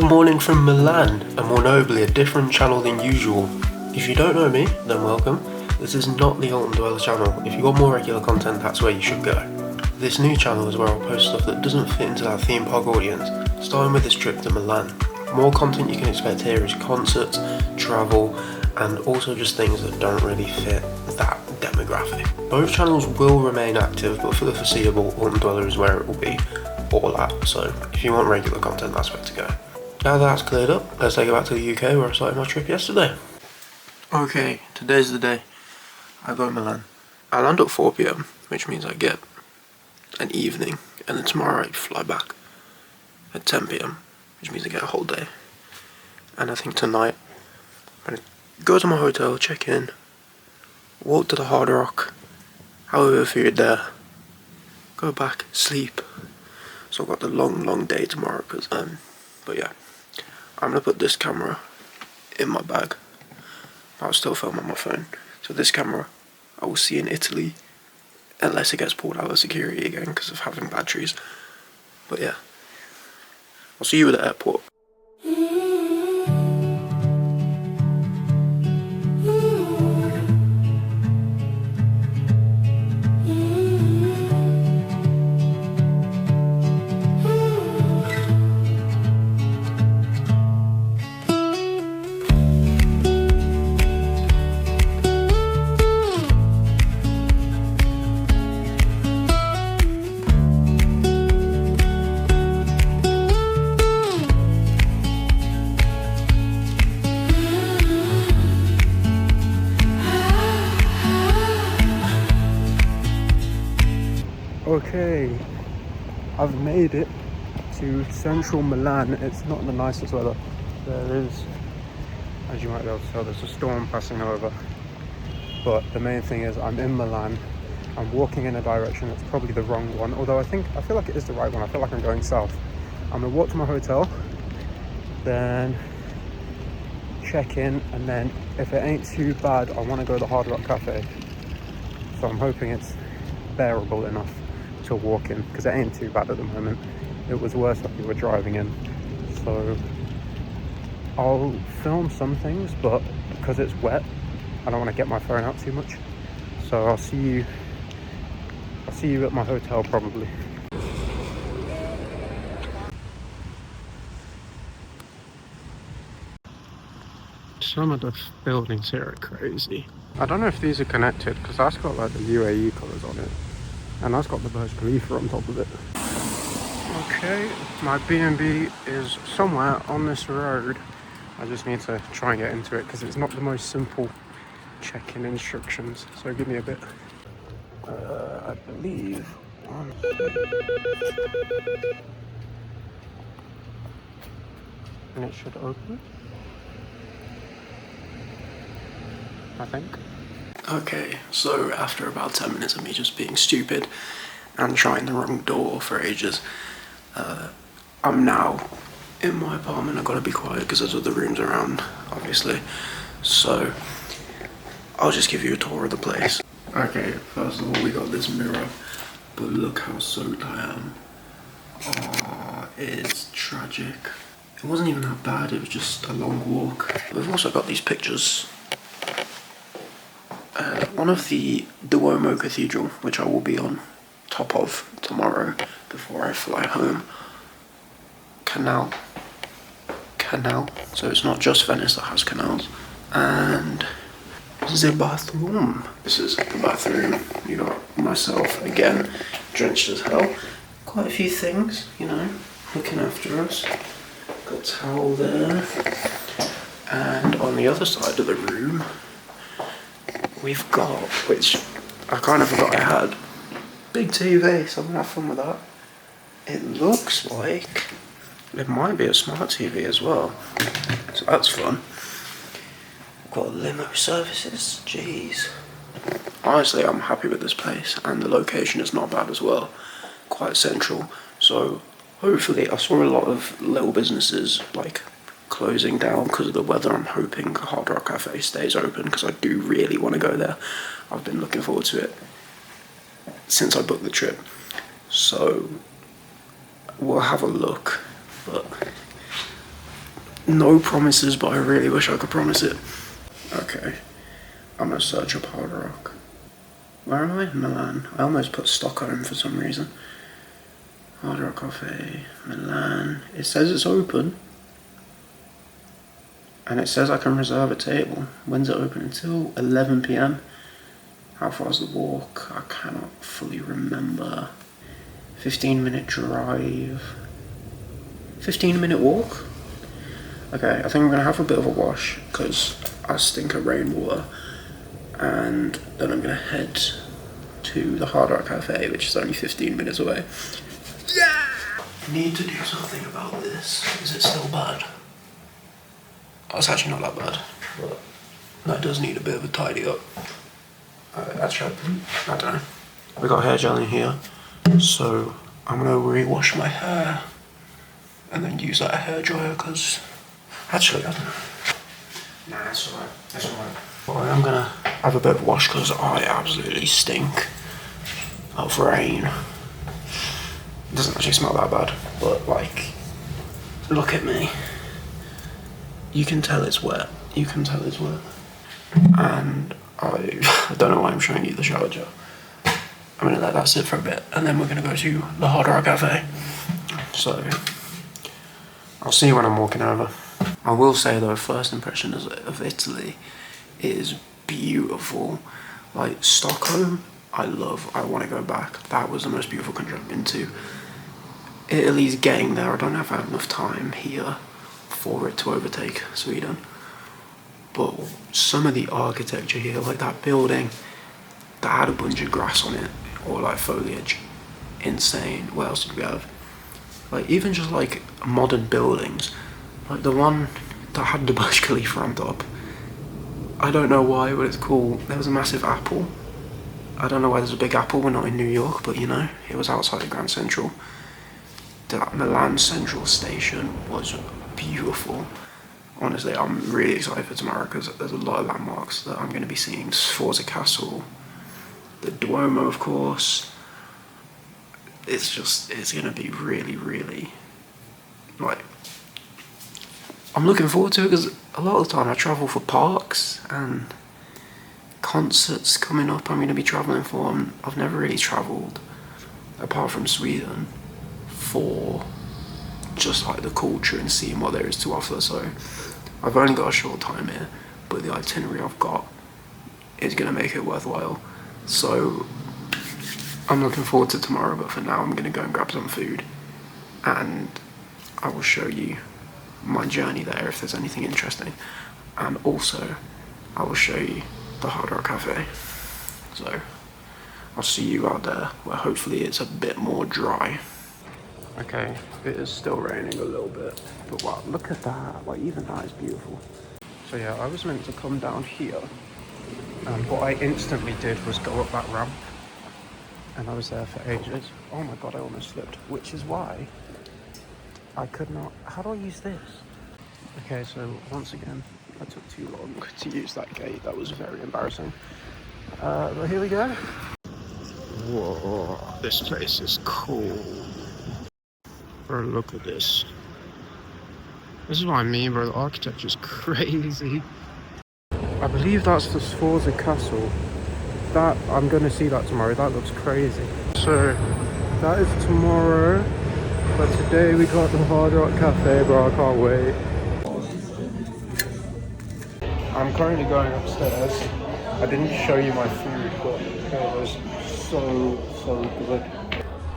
morning from Milan, and more notably a different channel than usual. If you don't know me, then welcome. This is not the Alton Dweller channel. If you want more regular content, that's where you should go. This new channel is where I'll post stuff that doesn't fit into that theme park audience, starting with this trip to Milan. More content you can expect here is concerts, travel, and also just things that don't really fit that demographic. Both channels will remain active, but for the foreseeable, Alton Dweller is where it will be all at, so if you want regular content, that's where to go. Now that that's cleared up, let's take it back to the UK where I started my trip yesterday. Okay, today's the day. I go to Milan. I land at 4 PM, which means I get an evening, and then tomorrow I fly back at 10 PM, which means I get a whole day. And I think tonight, I'm gonna go to my hotel, check in, walk to the Hard Rock, have a bit of food there, go back, sleep. So I've got the long day tomorrow, but yeah. I'm gonna put this camera in my bag. I'll still film on my phone. So this camera, I will see in Italy, unless it gets pulled out of security again because of having batteries. But yeah, I'll see you at the airport. Okay, I've made it to central Milan. It's not the nicest weather. There is, as you might be able to tell, there's a storm passing over. But the main thing is I'm in Milan. I'm walking in a direction that's probably the wrong one, although I feel like it is the right one. I feel like I'm going south. I'm gonna walk to my hotel, then check in, and then if it ain't too bad, I wanna go to the Hard Rock Cafe. So I'm hoping it's bearable enough to walk in, because it ain't too bad at the moment. It was worse when we were driving in. So I'll film some things, but because it's wet, I don't want to get my phone out too much. So I'll see you at my hotel probably. Some of the buildings here are crazy. I don't know if these are connected, because that's got like the UAE colours on it. And that's got the Burj Khalifa on top of it. Okay, my B&B is somewhere on this road. I just need to try and get into it because it's not the most simple check-in instructions. So give me a bit. I believe on. And it should open, I think. Okay, so after about 10 minutes of me just being stupid and trying the wrong door for ages, I'm now in my apartment. I've got to be quiet because there's other rooms around, obviously. So I'll just give you a tour of the place. Okay, first of all, we got this mirror, but look how soaked I am. Oh, it's tragic. It wasn't even that bad, it was just a long walk. We've also got these pictures. One of the Duomo Cathedral, which I will be on top of tomorrow before I fly home. Canal. So it's not just Venice that has canals. And the bathroom. This is the bathroom. You got myself again, drenched as hell. Quite a few things, you know, looking after us. Got a towel there. And on the other side of the room, we've got, which I kind of forgot I had, big TV, so I'm gonna have fun with that. It looks like it might be a smart TV as well, so that's fun. We've got limo services, jeez. Honestly, I'm happy with this place, and the location is not bad as well. Quite central, so hopefully, I saw a lot of little businesses like closing down because of the weather. I'm hoping Hard Rock Cafe stays open because I do really want to go there. I've been looking forward to it since I booked the trip. So we'll have a look, but No promises, but I really wish I could promise it. Okay, I'm gonna search up Hard Rock. Where am I? Milan. I almost put Stockholm for some reason. Hard Rock Cafe, Milan. It says it's open. And it says I can reserve a table. When's it open? Until 11 p.m. How far is the walk? I cannot fully remember. 15-minute drive. 15-minute walk? Okay, I think I'm gonna have a bit of a wash because I stink of rainwater. And then I'm gonna head to the Hard Rock Cafe, which is only 15 minutes away. Yeah! I need to do something about this. Is it still bad? Oh, it's actually not that bad, but that does need a bit of a tidy up. Actually, I don't know. We got hair gel in here, so I'm gonna re-wash my hair and then use that hair dryer because actually, I don't know. Nah, that's alright. That's alright. But I am gonna have a bit of a wash because I absolutely stink of rain. It doesn't actually smell that bad, but like, look at me. You can tell it's wet. You can tell it's wet. And I don't know why I'm showing you the shower gel. I'm gonna let that sit for a bit and then we're gonna go to the Hard Rock Cafe. So, I'll see you when I'm walking over. I will say though, first impression of Italy is beautiful. Like Stockholm, I love, I wanna go back. That was the most beautiful country I've been to. Italy's getting there. I don't know if I have enough time here for it to overtake Sweden. But some of the architecture here, like that building that had a bunch of grass on it, or like foliage, insane. What else did we have? Like even just like modern buildings, like the one that had the Burj Khalifa on top. I don't know why, but it's cool. There was a massive apple. I don't know why there's a big apple. We're not in New York, but you know, it was outside of Grand Central. That Milan Central Station was beautiful. Honestly, I'm really excited for tomorrow because there's a lot of landmarks that I'm going to be seeing. Sforza Castle, the Duomo, of course. It's going to be really, really, like, I'm looking forward to it because a lot of the time I travel for parks and concerts coming up I'm going to be traveling for. I've never really travelled, apart from Sweden, for just like the culture and seeing what there is to offer. So I've only got a short time here, but the itinerary I've got is going to make it worthwhile. So I'm looking forward to tomorrow, but for now I'm going to go and grab some food and I will show you my journey there if there's anything interesting, and also I will show you the Hard Rock Cafe. So I'll see you out there where hopefully it's a bit more dry. Okay, it is still raining a little bit, but wow, look at that, like even that is beautiful. So yeah, I was meant to come down here, and what I instantly did was go up that ramp, and I was there for ages. Oh my god, I almost slipped, which is why I could not, how do I use this? Okay, so once again, I took too long to use that gate, that was very embarrassing. But here we go. Whoa, this place is cool. Bro, look at this. This is what I mean, bro. The architecture's crazy. I believe that's the Sforza Castle. That, I'm gonna see that tomorrow. That looks crazy. So, that is tomorrow. But today we got the Hard Rock Cafe, bro. I can't wait. I'm currently going upstairs. I didn't show you my food, but it was so good.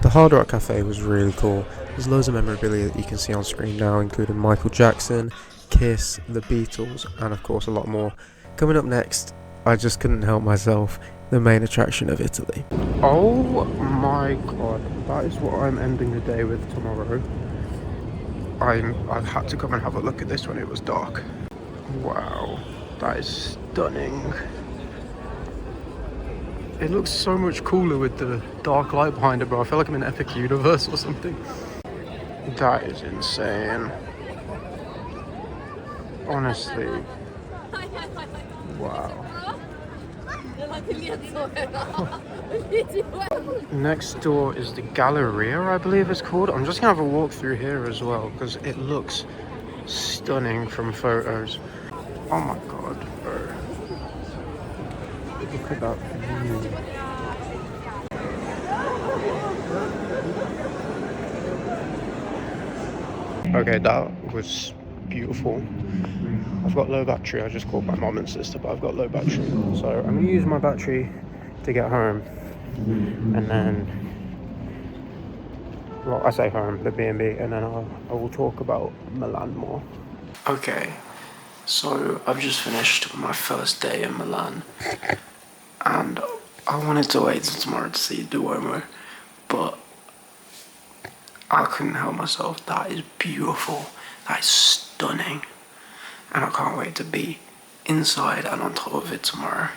The Hard Rock Cafe was really cool. There's loads of memorabilia that you can see on screen now, including Michael Jackson, Kiss, the Beatles, and of course a lot more. Coming up next, I just couldn't help myself, the main attraction of Italy. Oh my god, that is what I'm ending the day with tomorrow. I've had to come and have a look at this when it was dark. Wow, that is stunning. It looks so much cooler with the dark light behind it, bro. I feel like I'm in Epic Universe or something. That is insane. Honestly. Wow. Next door is the Galleria, I believe it's called. I'm just gonna have a walk through here as well because it looks stunning from photos. Oh my god, bro. Look at that view. Okay, that was beautiful. I've got low battery. I just called my mom and sister, but I've got low battery. So I'm gonna use my battery to get home. And then, well, I say home, the B&B, and then I will talk about Milan more. Okay, so I've just finished my first day in Milan. And I wanted to wait till tomorrow to see Duomo, but I couldn't help myself. That is beautiful. That is stunning. And I can't wait to be inside and on top of it tomorrow.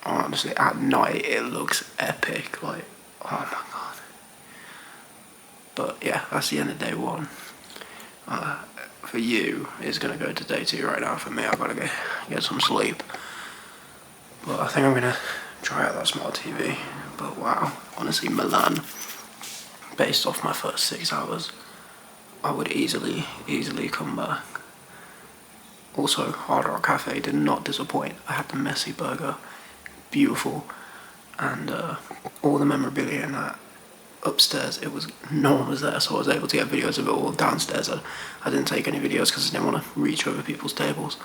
Honestly, at night it looks epic. Like, oh my god. But yeah, that's the end of day one. For you, it's gonna go to day two right now. For me, I've gotta get some sleep. But I think I'm gonna try out that smart TV. But wow, honestly, Milan, based off my first 6 hours, I would easily come back. Also, Hard Rock Cafe did not disappoint. I had the Messi burger, beautiful, and all the memorabilia in that. Upstairs, no one was there, so I was able to get videos of it all. Downstairs, I didn't take any videos because I didn't want to reach over people's tables.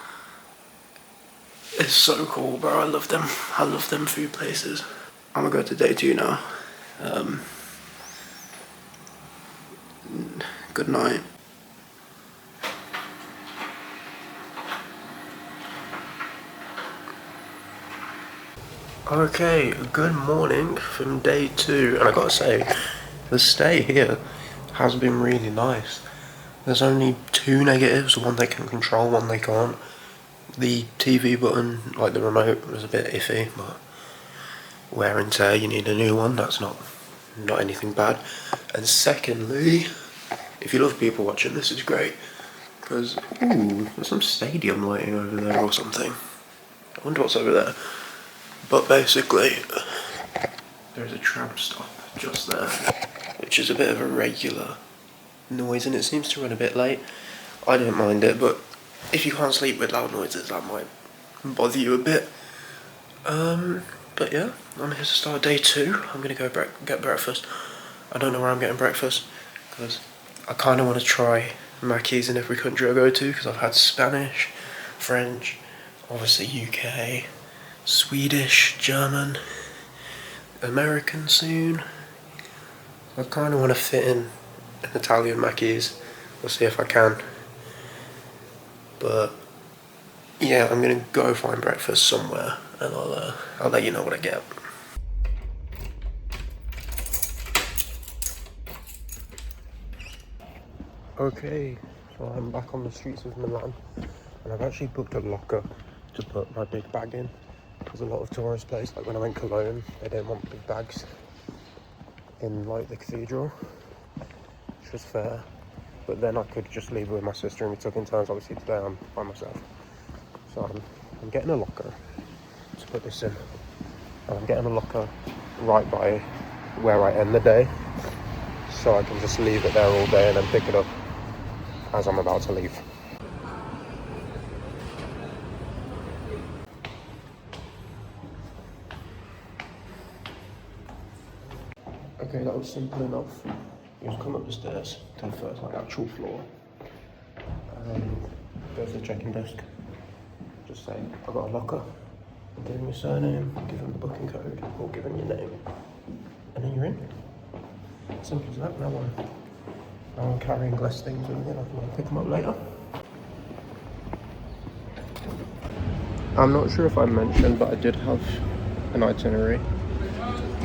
It's so cool, bro. I love them. I love them food places. I'm gonna go to day two now. Good night. Okay, good morning from day two, and I gotta say, the stay here has been really nice. There's only 2 negatives, one they can control, one they can't. The TV button, like the remote, was a bit iffy, but wear and tear, you need a new one. That's not anything bad. And secondly, if you love people watching, this is great, because ooh, there's some stadium lighting over there or something. I wonder what's over there. But basically, there's a tram stop just there, which is a bit of a regular noise, and it seems to run a bit late. I didn't mind it, but if you can't sleep with loud noises, that might bother you a bit. But yeah, I'm here to start day two. I'm gonna go get breakfast. I don't know where I'm getting breakfast, because I kind of want to try Mackey's in every country I go to, because I've had Spanish, French, obviously UK, Swedish, German, American soon. I kind of want to fit in an Italian Mackey's. We'll see if I can. But yeah, I'm gonna go find breakfast somewhere, and I'll let you know what I get. Okay, so I'm back on the streets of Milan, and I've actually booked a locker to put my big bag in. There's a lot of tourist places, like when I went Cologne, they didn't want big bags in like the cathedral, which was fair. But then I could just leave it with my sister, and we took in turns. Obviously today I'm by myself, so I'm getting a locker to put this in, and I'm getting a locker right by where I end the day, so I can just leave it there all day and then pick it up as I'm about to leave. Okay, that was simple enough. You just come up the stairs to the first actual floor, go to the check-in desk, just say I've got a locker, give them your surname, give them the booking code, or give them your name, and then you're in. Simple as that. Now I'm carrying less things with me, I can pick them up later. I'm not sure if I mentioned, but I did have an itinerary.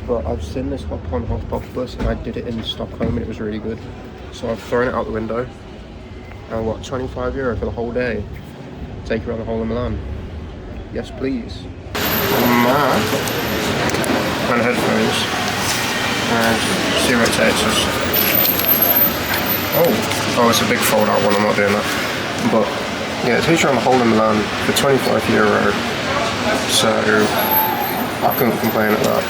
But I've seen this hop on hop off bus, and I did it in Stockholm, and it was really good. So I've thrown it out the window. And what, €25 for the whole day? Take you around the whole of Milan. Yes, please. Map and headphones, and see where it takes us. Oh, it's a big fold out one. I'm not doing that. But yeah, it takes you around the whole of Milan for €25. So I couldn't complain at that.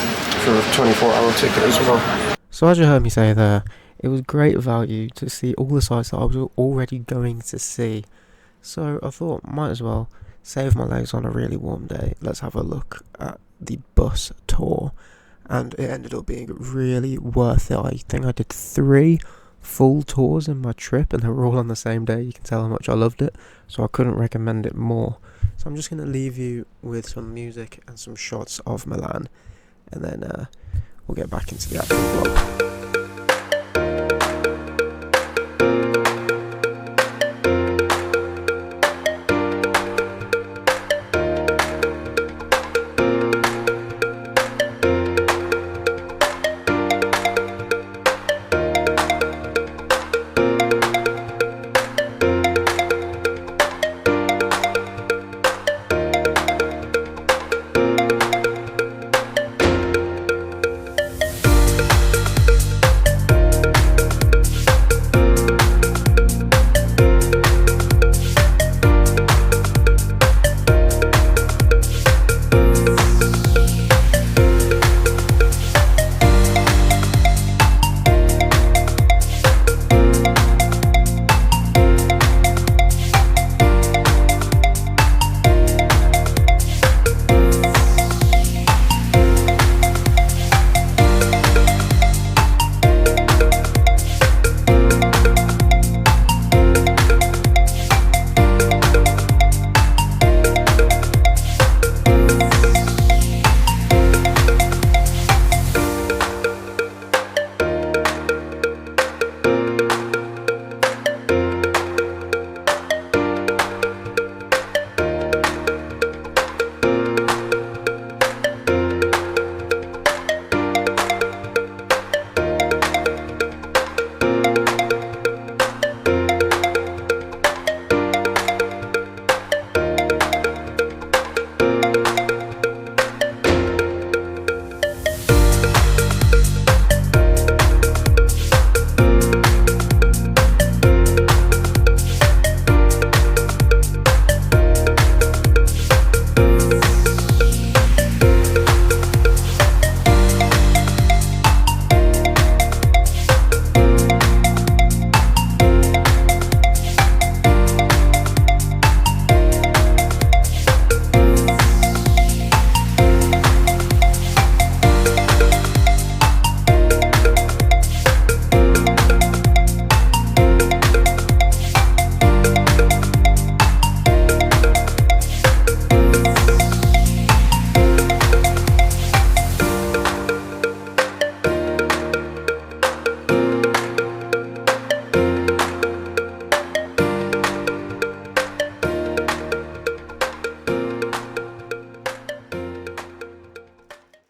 For a 24-hour ticket as well. So as you heard me say there, it was great value to see all the sites that I was already going to see. So I thought, might as well save my legs on a really warm day. Let's have a look at the bus tour. And it ended up being really worth it. I think I did 3 full tours in my trip, and they were all on the same day. You can tell how much I loved it, so I couldn't recommend it more. So I'm just going to leave you with some music and some shots of Milan, and then we'll get back into the actual vlog.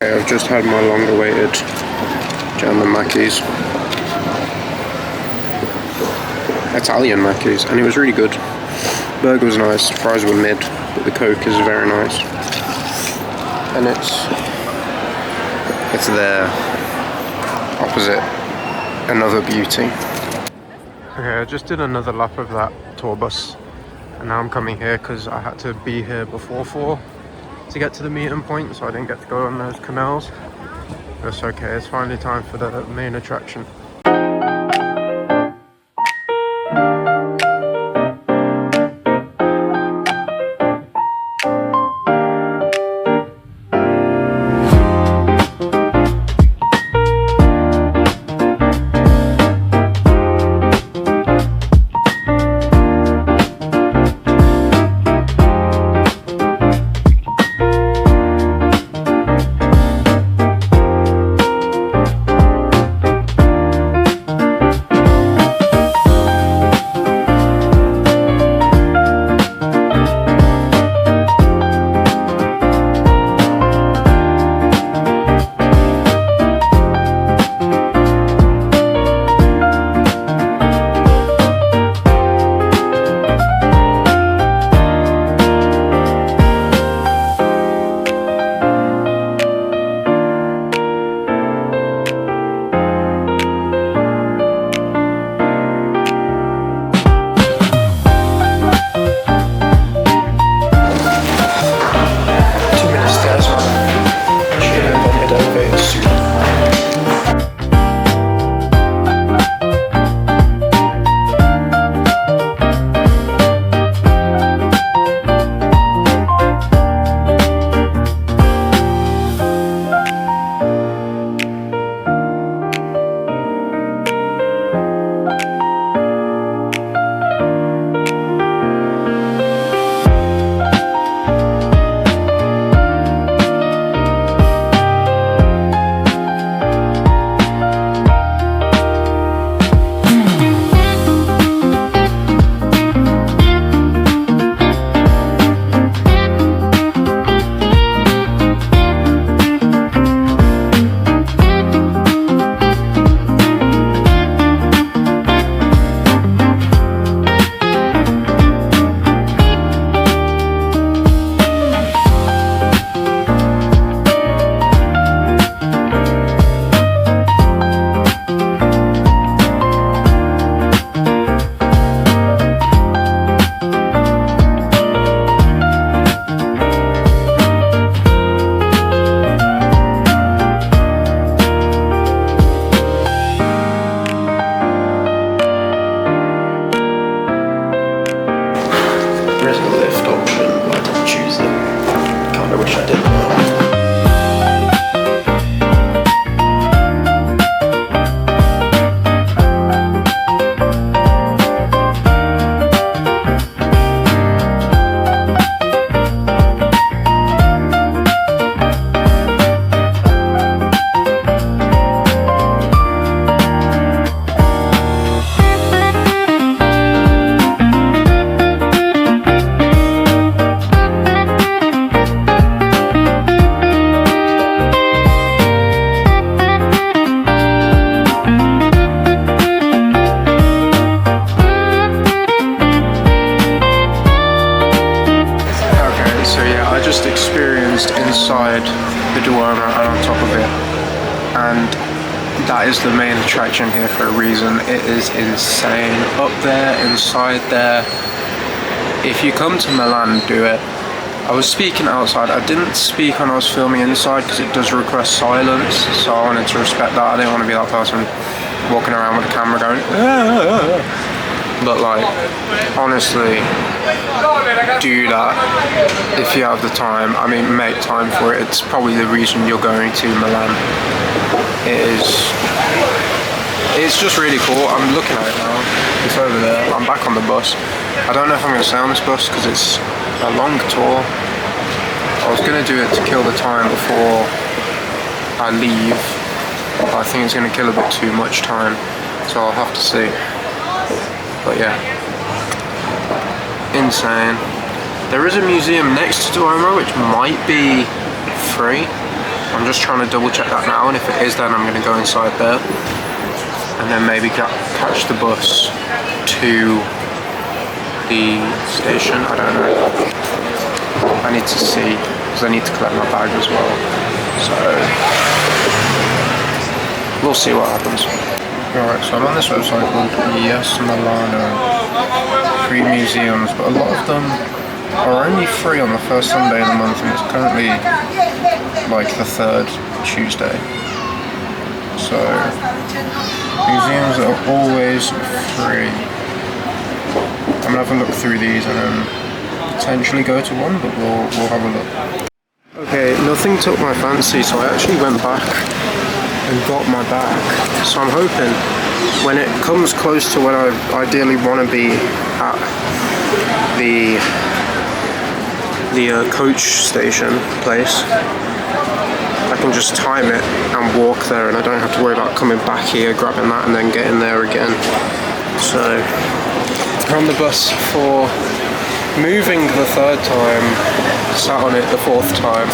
I've just had my long-awaited German Mackies, Italian Mackies, and it was really good. Burger was nice, fries were mid, but the Coke is very nice. And it's there, opposite another beauty. Okay, I just did another lap of that tour bus, and now I'm coming here because I had to be here before 4 to get to the meeting point, so I didn't get to go on those canals. That's okay, it's finally time for the main attraction. there is a lift option, but I didn't choose it. Kinda wish I did now. Inside the Duomo and on top of it, and that is the main attraction here for a reason. It is insane up there, inside there. If you come to Milan, do it. I was speaking outside. I didn't speak when I was filming inside because it does request silence, so I wanted to respect that. I didn't want to be that person walking around with a camera going but like, honestly, do that if you have the time. I mean, make time for it. It's probably the reason you're going to Milan. It's just really cool. I'm looking at it now. It's over there. I'm back on the bus. I don't know if I'm going to stay on this bus because it's a long tour. I was going to do it to kill the time before I leave. I think it's going to kill a bit too much time, so I'll have to see. But yeah, insane. There is a museum next to Duomo which might be free. I'm just trying to double check that now, and if it is, then I'm going to go inside there and then maybe catch the bus to the station. I don't know. I need to see because I need to collect my bag as well. So we'll see what happens. Alright, so I'm on this website called Yes Milano, free museums, but a lot of them are only free on the first Sunday of the month, and it's currently like the third Tuesday. So museums are always free. I'm gonna have a look through these and then potentially go to one, but we'll have a look. Okay, nothing took my fancy, so I actually went back and got my bag. So I'm hoping when it comes close to when I ideally want to be at the coach station place, I can just time it and walk there, and I don't have to worry about coming back here, grabbing that and then getting there again. So I'm on the bus for moving the third time, sat on it the fourth time.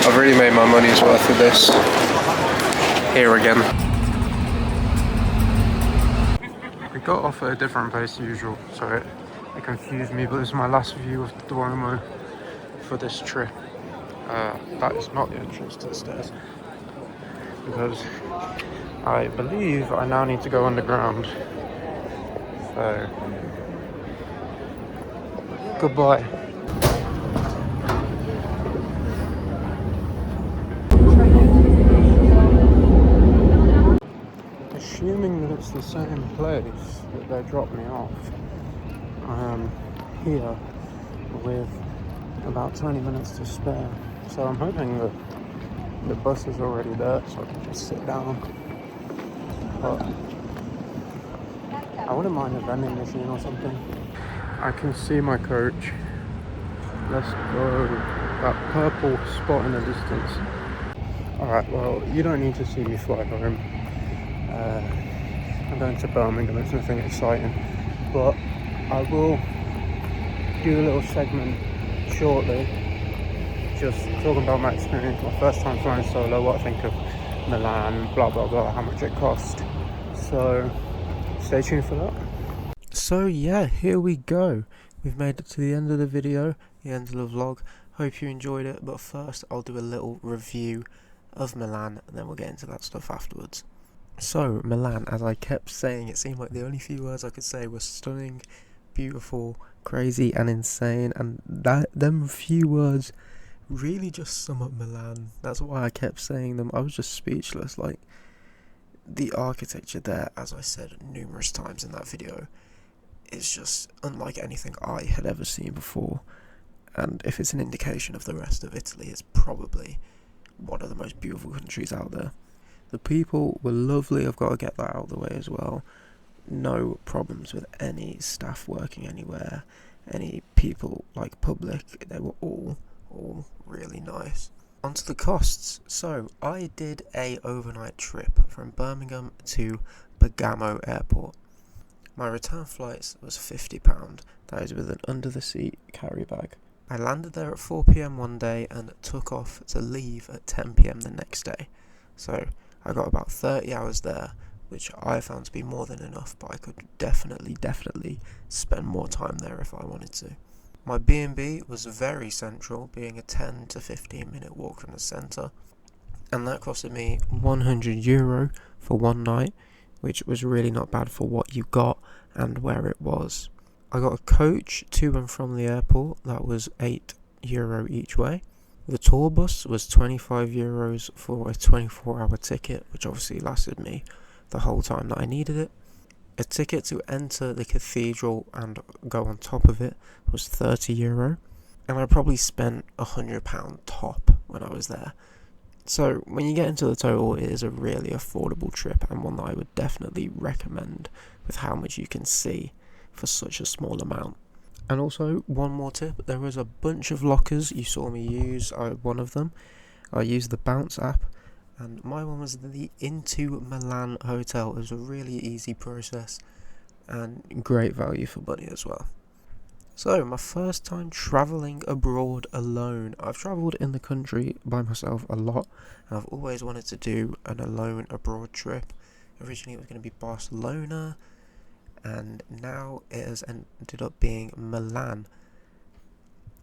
I've really made my money's worth with this. Here again. We got off at a different place than usual, so it confused me, but this is my last view of the Duomo for this trip. That is not the entrance to the stairs, because I believe I now need to go underground. So, goodbye. Assuming that it's the same place that they dropped me off, I am here with about 20 minutes to spare. So I'm hoping that the bus is already there so I can just sit down. But I wouldn't mind a vending machine or something. I can see my coach. Let's go. That purple spot in the distance. Alright, well, you don't need to see me fly home. I'm going to Birmingham, it's nothing exciting, but I will do a little segment shortly, just talking about my experience, my first time flying solo, what I think of Milan, blah blah blah, how much it cost. So stay tuned for that. So yeah, here we go. We've made it to the end of the video, the end of the vlog. Hope you enjoyed it, but first I'll do a little review of Milan and then we'll get into that stuff afterwards. So Milan, as I kept saying, it seemed like the only few words I could say were stunning, beautiful, crazy and insane, and them few words really just sum up Milan. That's why I kept saying them. I was just speechless. Like, the architecture there, as I said numerous times in that video, is just unlike anything I had ever seen before, and if it's an indication of the rest of Italy, it's probably one of the most beautiful countries out there. The people were lovely, I've got to get that out of the way as well. No problems with any staff working anywhere, any people like public, they were all really nice. Onto the costs. So I did a overnight trip from Birmingham to Bergamo Airport. My return flights was £50, that is with an under the seat carry bag. I landed there at 4 PM one day and took off to leave at 10 PM the next day. So I got about 30 hours there, which I found to be more than enough, but I could definitely spend more time there if I wanted to. My B&B was very central, being a 10 to 15 minute walk from the centre, and that costed me €100 for one night, which was really not bad for what you got and where it was. I got a coach to and from the airport, that was €8 each way. The tour bus was €25 for a 24-hour ticket, which obviously lasted me the whole time that I needed it. A ticket to enter the cathedral and go on top of it was €30, and I probably spent £100 top when I was there. So when you get into the total, it is a really affordable trip, and one that I would definitely recommend with how much you can see for such a small amount. And also, one more tip, there was a bunch of lockers you saw me use. One of them, I used the Bounce app, and my one was the Into Milan hotel. It was a really easy process and great value for money as well. So, my first time travelling abroad alone. I've travelled in the country by myself a lot, and I've always wanted to do an alone abroad trip. Originally it was going to be Barcelona, and now it has ended up being Milan.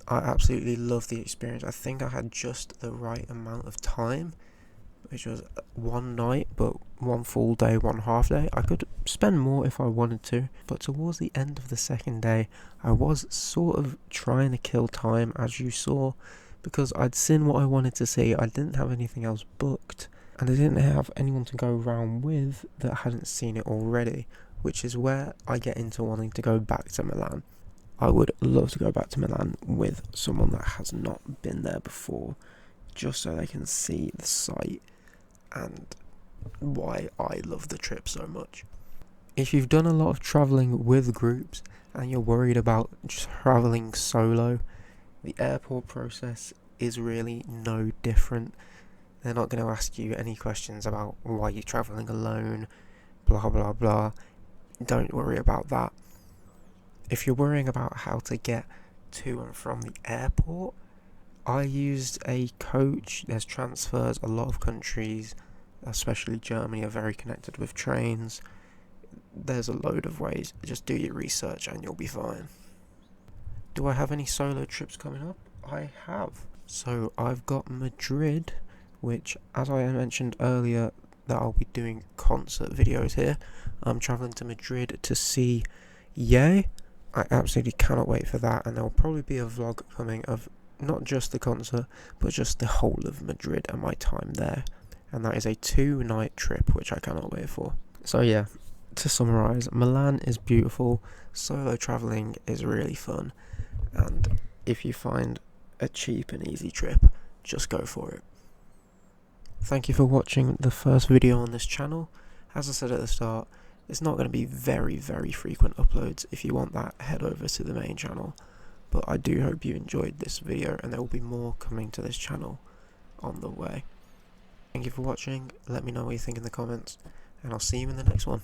I absolutely love the experience. I think I had just the right amount of time, which was one night, but one full day, one half day. I could spend more if I wanted to, but towards the end of the second day, I was sort of trying to kill time, as you saw, because I'd seen what I wanted to see. I didn't have anything else booked, and I didn't have anyone to go around with that hadn't seen it already, which is where I get into wanting to go back to Milan. I would love to go back to Milan with someone that has not been there before, just so they can see the site and why I love the trip so much. If you've done a lot of travelling with groups and you're worried about travelling solo, the airport process is really no different. They're not going to ask you any questions about why you're travelling alone, blah blah blah. Don't worry about that. If you're worrying about how to get to and from the airport, I used a coach. There's transfers. A lot of countries, especially Germany, are very connected with trains. There's a load of ways. Just do your research and you'll be fine. Do I have any solo trips coming up? I have. So I've got Madrid, which, as I mentioned earlier, that I'll be doing concert videos here. I'm travelling to Madrid to see Ye. I absolutely cannot wait for that, and there will probably be a vlog coming of not just the concert, but just the whole of Madrid and my time there. And that is a 2-night trip, which I cannot wait for. So yeah, to summarise, Milan is beautiful, solo travelling is really fun, and if you find a cheap and easy trip, just go for it. Thank you for watching the first video on this channel. As I said at the start, it's not going to be very frequent uploads. If you want that, head over to the main channel. But I do hope you enjoyed this video, and there will be more coming to this channel on the way. Thank you for watching. Let me know what you think in the comments, and I'll see you in the next one.